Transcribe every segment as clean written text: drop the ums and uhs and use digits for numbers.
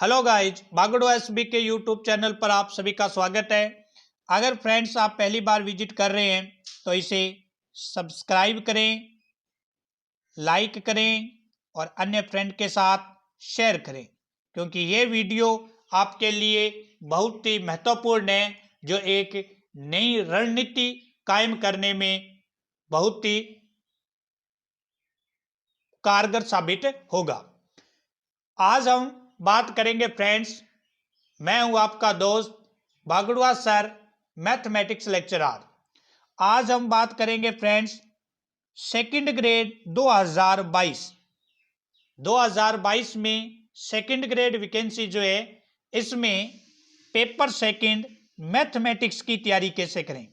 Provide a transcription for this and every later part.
Hello guys, बागड़ो SB के YouTube channel पर आप सभी का स्वागत है। अगर फ्रेंड्स आप पहली बार विजिट कर रहे हैं तो इसे सब्सक्राइब करें, लाइक करें और अन्य फ्रेंड के साथ शेयर करें, क्योंकि ये वीडियो आपके लिए बहुत ही महत्वपूर्ण है, जो एक नई रणनीति कायम करने में बहुत ही कारगर साबित होगा। आज हम बात करेंगे फ्रेंड्स, मैं हूं आपका दोस्त भागड़ुआ सर, मैथमेटिक्स लेक्चरर। आज हम बात करेंगे फ्रेंड्स सेकंड ग्रेड 2022 में सेकंड ग्रेड वैकेंसी जो है, इसमें पेपर सेकंड मैथमेटिक्स की तैयारी कैसे करें।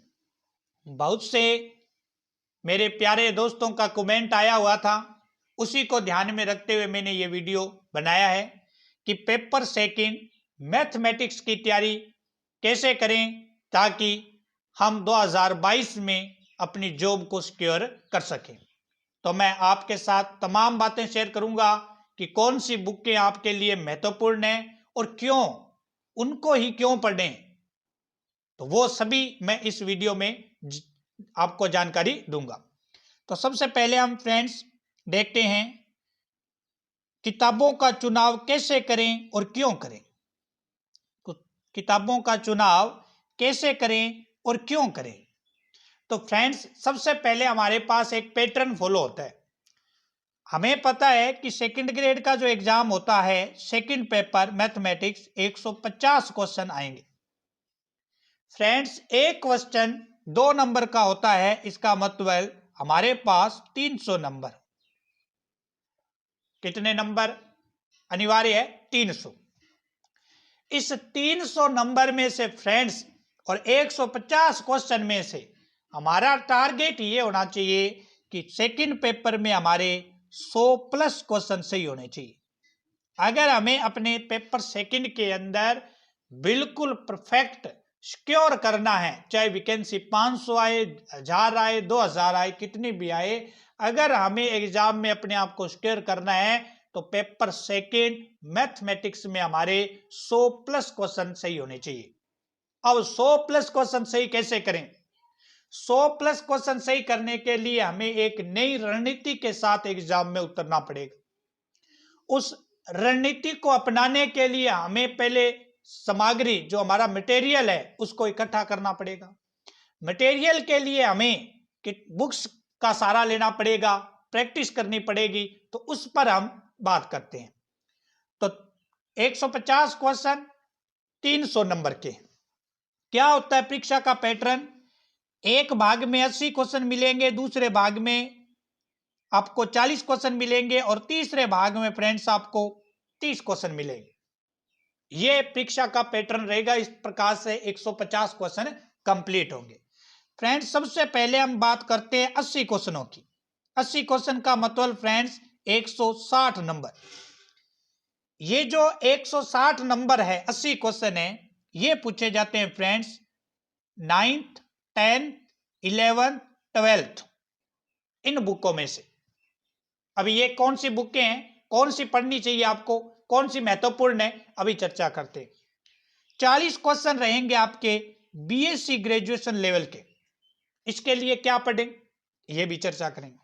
बहुत से मेरे प्यारे दोस्तों का कमेंट आया हुआ था, उसी को ध्यान में रखते हुए मैंने ये वीडियो बनाया है कि पेपर सेकंड मैथमेटिक्स की तैयारी कैसे करें ताकि हम 2022 में अपनी जॉब को सिक्योर कर सकें। तो मैं आपके साथ तमाम बातें शेयर करूंगा कि कौन सी बुकें आपके लिए महत्वपूर्ण हैं और क्यों, उनको ही क्यों पढ़ें। तो वो सभी मैं इस वीडियो में आपको जानकारी दूंगा। तो सबसे पहले हम फ्रेंड्स देखते हैं किताबों का चुनाव कैसे करें और क्यों करें। किताबों का चुनाव कैसे करें और क्यों करें। तो फ्रेंड्स, सबसे पहले हमारे पास एक पैटर्न फॉलो होता है। हमें पता है कि सेकंड ग्रेड का जो एग्जाम होता है, सेकंड पेपर मैथमेटिक्स, 150 क्वेश्चन आएंगे। फ्रेंड्स, एक क्वेश्चन 2 नंबर का होता है, इसका मतलब हमारे पास 300 नंबर। कितने नंबर अनिवार्य है? 300। इस 300 नंबर में से फ्रेंड्स और 150 क्वेश्चन में से हमारा टारगेट ये होना चाहिए कि सेकंड पेपर में हमारे 100 प्लस क्वेश्चन सही होने चाहिए। अगर हमें अपने पेपर सेकंड के अंदर बिल्कुल परफेक्ट सिक्योर करना है, चाहे वैकेंसी 500 आए, 1000 आए, 2000 आए, कितनी भी आए, अगर हमें एग्जाम में अपने आप को सिक्योर करना है तो पेपर सेकंड मैथमेटिक्स में हमारे 100 प्लस क्वेश्चन सही होने चाहिए। अब 100 प्लस क्वेश्चन सही कैसे करें? 100 प्लस क्वेश्चन सही करने के लिए हमें एक नई रणनीति के साथ एग्जाम में उतरना पड़ेगा। उस रणनीति को अपनाने के लिए हमें पहले सामग्री, जो हमारा मटेरियल है, उसको इकट्ठा करना पड़ेगा। मटेरियल के लिए हमें बुक्स का सहारा लेना पड़ेगा, प्रैक्टिस करनी पड़ेगी। तो उस पर हम बात करते हैं। तो 150 क्वेश्चन 300 नंबर के। क्या होता है परीक्षा का पैटर्न? एक भाग में 80 क्वेश्चन मिलेंगे, दूसरे भाग में आपको 40 क्वेश्चन मिलेंगे और तीसरे भाग में फ्रेंड्स आपको 30 क्वेश्चन मिलेंगे। यह परीक्षा का पैटर्न रहेगा। इस प्रकार से 150 क्वेश्चन कंप्लीट होंगे। फ्रेंड्स, सबसे पहले हम बात करते हैं 80 क्वेश्चनों की। 80 क्वेश्चन का मतलब फ्रेंड्स 160 नंबर। ये जो 160 नंबर है, 80 क्वेश्चन है, ये पूछे जाते हैं friends 9th, 10th, 11th, 12th इन बुकों में से। अभी ये कौन सी बुकें हैं, कौन सी पढ़नी चाहिए आपको, कौन सी महत्वपूर्ण है, अभी चर्चा करते हैं। 40 क्वेश्चन रहेंगे आपके बीएससी ग्रेजुएशन लेवल के। इसके लिए क्या पढ़ें, ये भी चर्चा करेंगे।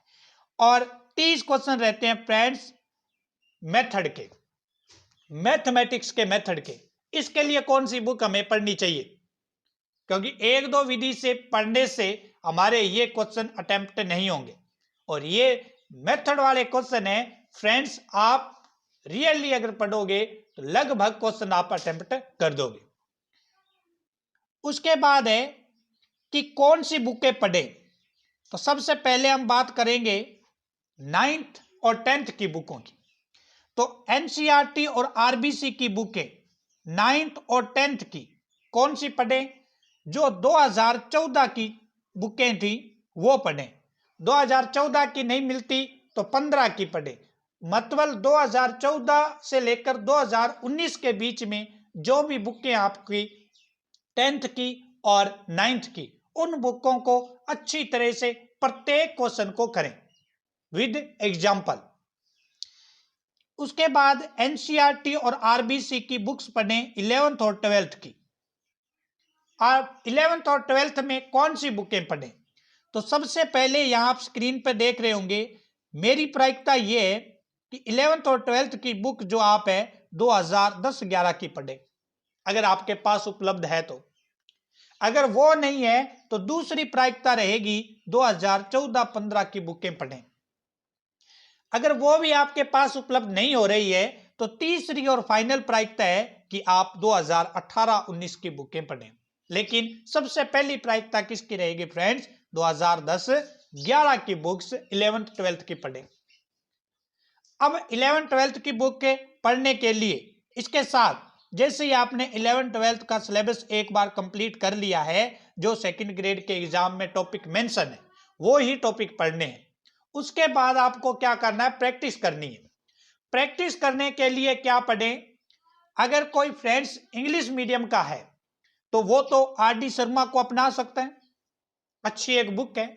और 30 क्वेश्चन रहते हैं फ्रेंड्स मेथड के, मैथमेटिक्स के मेथड के। इसके लिए कौन सी बुक हमें पढ़नी चाहिए, क्योंकि एक दो विधि से पढ़ने से हमारे ये क्वेश्चन अटेम्प्ट नहीं होंगे। और ये मेथड वाले क्वेश्चन है फ्रेंड्स, आप रियली अगर पढ़ोगे तो लगभग क्वेश्चन आप अटेम्प्ट कर दोगे। उसके बाद है कि कौन सी बुकें पढ़ें। तो सबसे पहले हम बात करेंगे 9th और 10th की बुकों की। तो एनसीईआरटी और आरबीसी की बुकें 9th और 10th की कौन सी पढ़ें? जो 2014 की बुकें थी वो पढ़ें। 2014 की नहीं मिलती तो 15 की पढ़ें। मतलब 2014 से लेकर 2019 के बीच में जो भी बुकें आपकी 10th की और 9th की, उन बुकों को अच्छी तरह से प्रत्येक क्वेश्चन को करें विद एग्जाम्पल। उसके बाद एनसीईआरटी और आरबीसी की बुक्स पढ़ें 11th और 12th की। और 11th और 12th में कौन सी बुकें पढ़ें? तो सबसे पहले यहां आप स्क्रीन पर देख रहे होंगे, मेरी प्रायिकता ये है कि 11th और 12th की बुक जो आप है 2010-11 की पढ़ें, अगर आपके पास उपलब्ध है तो। अगर वो नहीं है तो दूसरी प्रायिकता रहेगी 2014-15 की बुकें पढ़ें। अगर वो भी आपके पास उपलब्ध नहीं हो रही है तो तीसरी और फाइनल प्रायिकता है कि आप 2018-19 की बुकें पढ़ें। लेकिन सबसे पहली प्रायिकता किसकी रहेगी फ्रेंड्स? 2010-11 की बुक्स 11th 12th की पढ़ें। अब 11th 12th की बुक के पढ़ने के लिए इसके साथ जैसे ही आपने 11th 12th का सिलेबस एक बार कंप्लीट कर लिया है, जो सेकंड ग्रेड के एग्जाम में टॉपिक मेंशन है वो ही टॉपिक पढ़ने हैं। उसके बाद आपको क्या करना है? प्रैक्टिस करनी है। प्रैक्टिस करने के लिए क्या पढ़ें? अगर कोई फ्रेंड्स इंग्लिश मीडियम का है तो वो तो आर.डी. शर्मा को अपना सकते हैं, अच्छी एक बुक है।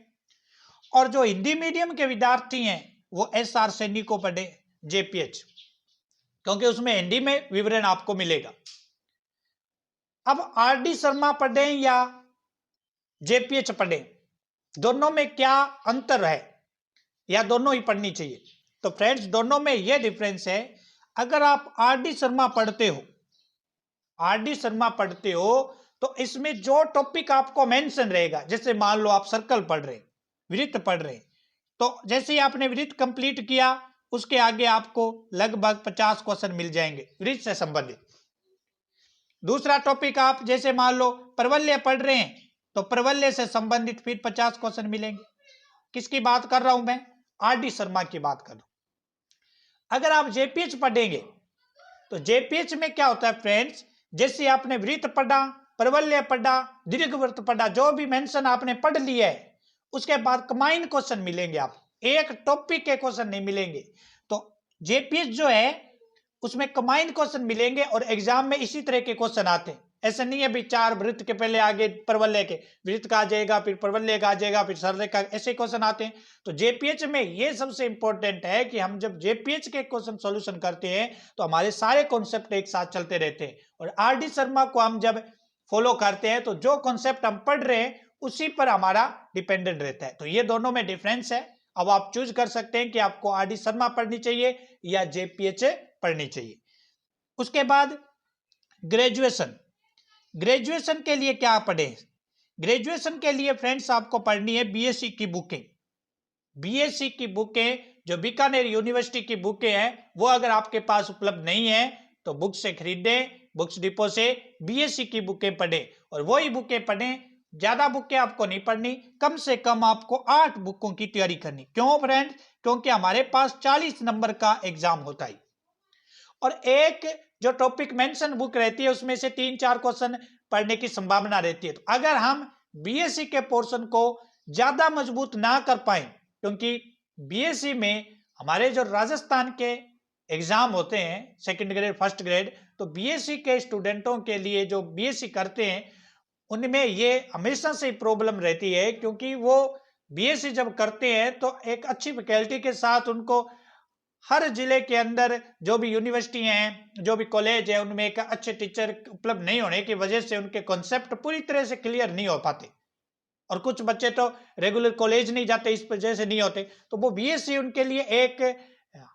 और जो हिंदी मीडियम के विद्यार्थी हैं वो एस.आर. सैनी को पढ़े, जेपीएच, क्योंकि उसमें हिंदी में विवरण आपको मिलेगा। अब आर.डी. शर्मा पढ़ें या जेपीएच पढ़ें, दोनों में क्या अंतर है या दोनों ही पढ़नी चाहिए? तो फ्रेंड्स दोनों में यह डिफरेंस है, अगर आप आर.डी. शर्मा पढ़ते हो, आर.डी. शर्मा पढ़ते हो तो इसमें जो टॉपिक आपको मेंशन रहेगा, जैसे मान लो आप सर्कल पढ़ रहे, वृत्त पढ़ रहे, तो जैसे ही आपने वृत्त कंप्लीट किया उसके आगे आपको लगभग 50 क्वेश्चन मिल जाएंगे वृत्त से संबंधित। दूसरा टॉपिक आप जैसे मान लो प्रवल्य पढ़ रहे हैं तो प्रवल्य से संबंधित फिर 50 क्वेश्चन मिलेंगे। किसकी बात कर रहा हूं मैं? आर.डी. शर्मा की बात कर रहा हूं। अगर आप जेपीएच पढ़ेंगे तो जेपीएच में क्या होता है फ्रेंड्स, जैसे आपने वृत्त पढ़ा, प्रवल्य पढ़ा, दीर्घवृत्त पढ़ा, जो भी मेंशन आपने पढ़ लिया है उसके बाद कंबाइन क्वेश्चन मिलेंगे, आप एक टॉपिक के क्वेश्चन नहीं मिलेंगे। तो जेपीएच जो है उसमें कंबाइन क्वेश्चन मिलेंगे और एग्जाम में इसी तरह के क्वेश्चन आते हैं। ऐसा नहीं है भी 4 वृत्त के पहले आगे प्रवल्य के, वृत्त का आ जाएगा फिर प्रवल्य का आ जाएगा फिर सररेखा, ऐसे क्वेश्चन आते हैं। तो जेपीएच में ये सबसे इंपॉर्टेंट है कि हम जब जेपीएच के क्वेश्चन सॉल्यूशन करते हैं तो हमारे सारे कॉन्सेप्ट एक साथ चलते रहते हैं। और आर.डी. शर्मा को हम जब फॉलो करते हैं तो जो कॉन्सेप्ट हम पढ़ रहे हैं उसी पर हमारा डिपेंडेंट रहता है। तो ये दोनों में डिफरेंस है। अब आप चूज कर सकते हैं कि आपको आर.डी. शर्मा पढ़नी चाहिए या जेपीएच पढ़नी चाहिए। उसके बाद ग्रेजुएशन, ग्रेजुएशन के लिए क्या पढ़ें? ग्रेजुएशन के लिए फ्रेंड्स आपको पढ़नी है बीएससी की बुकें। बीएससी की बुकें जो बीकानेर यूनिवर्सिटी की बुकें हैं वो अगर आपके पास उपलब्ध नहीं है तो बुक से खरीदें, बुक्स डिपो से बीएससी की बुकें पढ़ें और वही बुकें पढ़ें। ज्यादा बुकें आपको नहीं पढ़नी, कम से कम आपको 8 बुकों की तैयारी करनी। क्यों फ्रेंड्स? क्योंकि हमारे पास 40 नंबर का एग्जाम होता है और एक जो टॉपिक मेंशन बुक रहती है उसमें से 3-4 क्वेश्चन पढ़ने की संभावना रहती है। तो अगर हम बीएससी के पोर्शन को ज्यादा मजबूत ना कर पाए, क्योंकि बीएससी में हमारे जो राजस्थान के एग्जाम होते हैं सेकंड ग्रेड फर्स्ट ग्रेड, तो बीएससी के स्टूडेंटों के लिए जो बीएससी करते हैं उनमें ये हमेशा से प्रॉब्लम रहती है, क्योंकि वो बीएससी जब करते हैं तो एक अच्छी फैकल्टी के साथ उनको हर जिले के अंदर जो भी यूनिवर्सिटी हैं, जो भी कॉलेज है, उनमें एक अच्छे टीचर उपलब्ध नहीं होने की वजह से उनके कॉन्सेप्ट पूरी तरह से क्लियर नहीं हो पाते। और कुछ बच्चे तो रेगुलर कॉलेज नहीं जाते, इस वजह से नहीं होते। तो वो बीएससी उनके लिए एक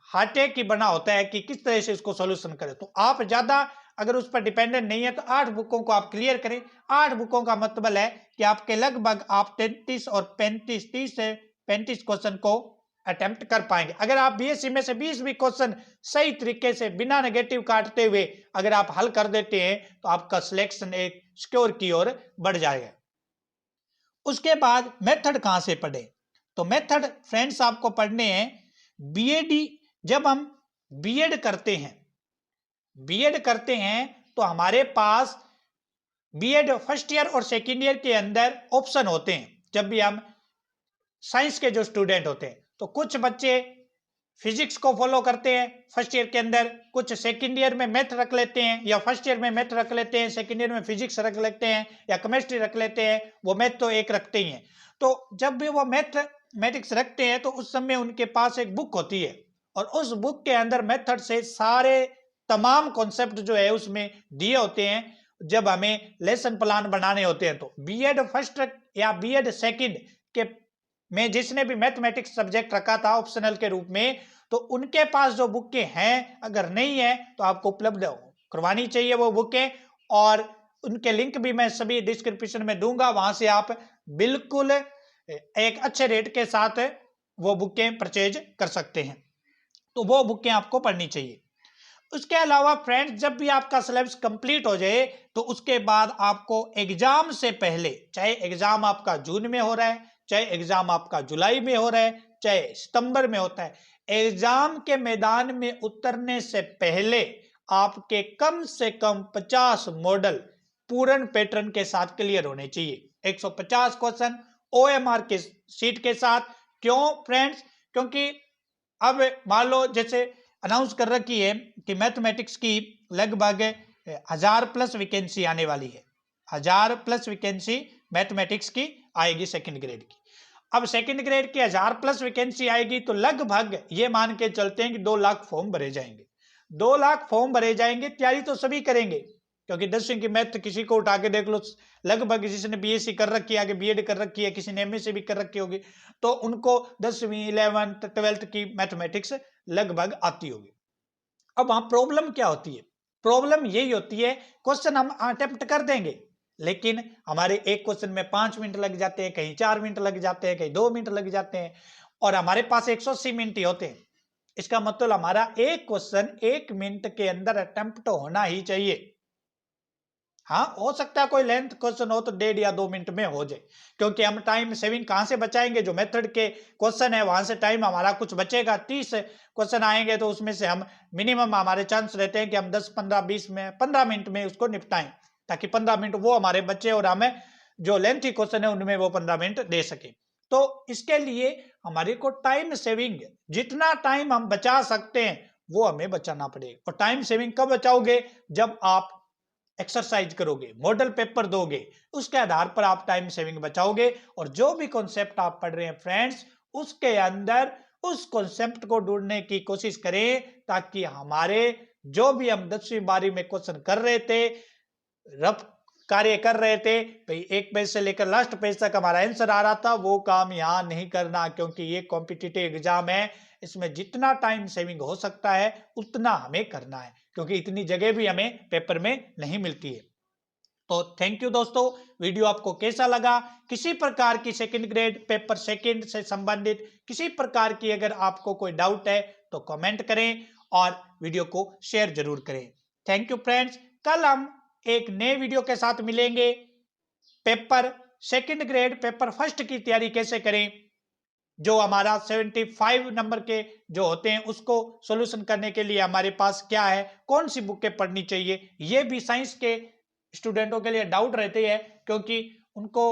हार्टेक ही बना होता है कि किस तरह से इसको सॉल्यूशन करें। तो आप ज्यादा अगर उस पर डिपेंडेंट नहीं है तो 8 बुकों को आप क्लियर करें। 8 बुकों का मतलब है कि आपके लगभग आप 33 और 35, 30 से 35 क्वेश्चन को अटेम्प्ट कर पाएंगे। अगर आप बीएससी में से 20 भी क्वेश्चन सही तरीके से बिना नेगेटिव काटते हुए अगर आप हल कर देते हैं तो आपका सिलेक्शन एक सिक्योर की ओर बढ़ जाएगा। उसके बाद मेथड कहां से पढ़े? तो मेथड फ्रेंड्स आपको पढ़ने हैं बीएडी। जब हम बीएड करते हैं तो हमारे पास बीएड फर्स्ट ईयर और सेकेंड ईयर के अंदर ऑप्शन होते हैं। जब भी हम साइंस के जो स्टूडेंट होते हैं तो कुछ बच्चे फिजिक्स को फॉलो करते हैं फर्स्ट ईयर के अंदर, कुछ सेकंड ईयर में मैथ रख लेते हैं या फर्स्ट ईयर में मैथ रख लेते हैं, सेकंड ईयर में फिजिक्स रख लेते हैं या केमिस्ट्री रख लेते हैं। वो मैथ तो एक रखते ही हैं। तो जब भी वो मैथमेटिक्स रखते हैं तो उस समय उनके पास एक बुक होती है और उस बुक के अंदर मेथड से सारे तमाम कॉन्सेप्ट जो है उसमें दिए होते हैं। जब हमें लेसन प्लान बनाने होते हैं तो बीएड फर्स्ट या बीएड सेकंड के में जिसने भी मैथमेटिक्स सब्जेक्ट रखा था ऑप्शनल के रूप में, तो उनके पास जो बुकें हैं, अगर नहीं है तो आपको उपलब्ध करवानी चाहिए वो बुकें, और उनके लिंक भी मैं सभी डिस्क्रिप्शन में दूंगा। वहां से आप बिल्कुल एक अच्छे रेट के साथ वो बुकें परचेज कर सकते हैं। तो वो बुकें आपको पढ़नी चाहिए। उसके अलावा फ्रेंड्स, जब भी आपका सिलेबस कंप्लीट हो जाए तो उसके बाद आपको एग्जाम से पहले, चाहे एग्जाम आपका जून में हो रहा है, चाहे एग्जाम आपका जुलाई में हो रहा है, चाहे सितंबर में होता है, एग्जाम के मैदान में उतरने से पहले आपके कम से कम 50 मॉडल पूर्ण पैटर्न के साथ क्लियर होने चाहिए। 150 क्वेश्चन ओएमआर के सीट के साथ। क्यों फ्रेंड्स? क्योंकि अब मान लो जैसे अनाउंस कर रखी है कि मैथमेटिक्स की लगभग 1000 प्लस वैकेंसी आने वाली है। 1000 प्लस वैकेंसी मैथमेटिक्स की आएगी सेकंड ग्रेड की। अब सेकंड ग्रेड की 1000 प्लस वैकेंसी आएगी तो लगभग ये मान के चलते हैं कि 2 लाख फॉर्म भरे जाएंगे। 2 लाख फॉर्म भरे जाएंगे। तैयारी तो सभी करेंगे, क्योंकि 10वीं की मैथ किसी को उठा के देख लो, लगभग जिसने बीएससी कर रखी है, आगे बीएड कर रखी है, किसी ने एमएससी भी कर रखी होगी, तो उनको 10वीं 11th 12th की मैथमेटिक्स लगभग आती होगी। अब वहां प्रॉब्लम क्या होती है? प्रॉब्लम यही होती है, क्वेश्चन हम अटेम्प्ट कर देंगे, लेकिन हमारे एक क्वेश्चन में 5 मिनट लग जाते हैं, कहीं 4 मिनट लग जाते हैं, कहीं 2 मिनट लग जाते हैं, और हमारे पास 180 मिनट ही होते हैं। इसका मतलब हमारा एक क्वेश्चन 1 मिनट के अंदर अटेम्प्ट होना ही चाहिए। हाँ, हो सकता है कोई लेंथ क्वेश्चन हो तो 1.5 या 2 मिनट में हो जाए, क्योंकि हम टाइम सेविंग कहां से बचाएंगे? जो मेथड के क्वेश्चन है वहां से टाइम हमारा कुछ बचेगा। 30 क्वेश्चन आएंगे तो उसमें से हम मिनिमम हमारे चांस रहते हैं कि हम 10 15 20 में 15 मिनट में उसको निपटाएं, ताकि 15 मिनट वो हमारे बचे और हमें जो लेंथी क्वेश्चन है उनमें वो 15 मिनट दे सके। तो इसके लिए हमारे को टाइम सेविंग, जितना टाइम हम बचा सकते हैं वो हमें बचाना पड़ेगा। और टाइम सेविंग कब बचाओगे? जब आप एक्सरसाइज करोगे, मॉडल पेपर दोगे, उसके आधार पर आप टाइम सेविंग बचाओगे। और जो भी कॉन्सेप्ट आप पढ़ रहे हैं फ्रेंड्स, उसके अंदर उस कॉन्सेप्ट को ढूंढने की कोशिश करें, ताकि हमारे जो भी हम 10वीं 12वीं में क्वेश्चन कर रहे थे, रफ कार्य कर रहे थे, भाई एक पेज से लेकर लास्ट पेज तक हमारा आंसर आ रहा था, वो काम यहां नहीं करना, क्योंकि ये कॉम्पिटिटिव एग्जाम है। इसमें जितना टाइम सेविंग हो सकता है उतना हमें करना है, क्योंकि इतनी जगह भी हमें पेपर में नहीं मिलती है। तो थैंक यू दोस्तों। वीडियो आपको कैसा लगा? किसी प्रकार की सेकंड ग्रेड पेपर सेकंड से संबंधित किसी प्रकार की अगर आपको कोई डाउट है तो कमेंट करें और वीडियो को शेयर जरूर करें। Thank you friends. कल हम एक नए वीडियो के साथ मिलेंगे। Paper second grade paper first की तैयारी कैसे करें, जो हमारा 75 नंबर के जो होते हैं उसको सॉल्यूशन करने के लिए हमारे पास क्या है, कौन सी बुकें पढ़नी चाहिए, ये भी साइंस के स्टूडेंटों के लिए डाउट रहते हैं, क्योंकि उनको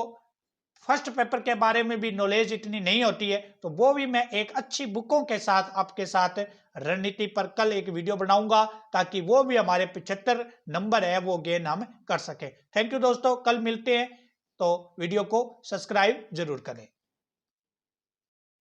फर्स्ट पेपर के बारे में भी नॉलेज इतनी नहीं होती है। तो वो भी मैं एक अच्छी बुकों के साथ आपके साथ रणनीति पर कल एक वीडियो बनाऊंगा, ताकि वो भी हमारे 75 नंबर है वो गेन हम कर सके। थैंक यू दोस्तों, कल मिलते हैं। तो वीडियो को सब्सक्राइब जरूर करें।